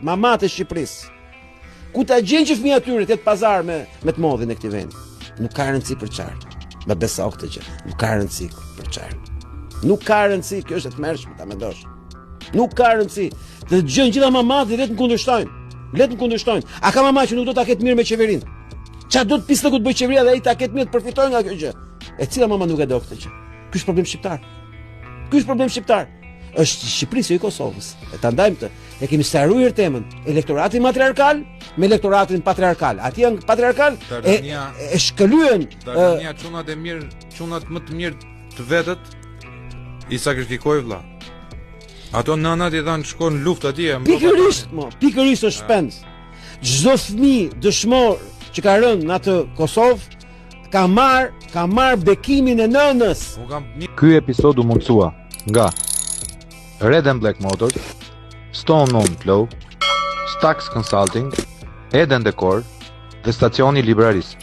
mamat e Shqipërisë. Ku ta gjen që fëmijët atyre të pazar me të modhin e këtij vendi. Nuk ka rëndësi për çfarë. Me besa këtë gjë. Nuk ka rëndësi për çfarë. Nuk ka rëndësi, kjo është e tmerrshme ta mendosh. Nuk ka rëndësi. Të gjën gjitha mamat dhe le të kundërshtojnë. Le të kundërshtojnë. A ka mama që nuk do ta ketë mirë me qeverinë? Çfarë do të pislëku të bëj qeveria dhe ai ta ketë mirë të përfitojë nga kjo gjë? E cila mama nuk e do këtë gjë? Ky është problem shqiptar. Ky është problem shqiptar. Është Shqipërisë, jo i Kosovës. E ta ndajmë këtë. Ne kemi staruar temën elektoratin matriarkal me elektoratin patriarkal. Ati janë patriarkal e shkëlyen çunat e mirë, çunat më të mirë të vetët i sakrifikoi vëlla. Ato nënat i dhanë shkon luftë atje. Pikërisht është shpend. Çdo fëmijë dëshmor që ka rënë në atë Kosovë ka marr bekimin e nënës. Ky episod u mundsua nga Red and Black Motors, Stone On Flow, Stax Consulting, Eden Decor dhe Stacioni Libraris.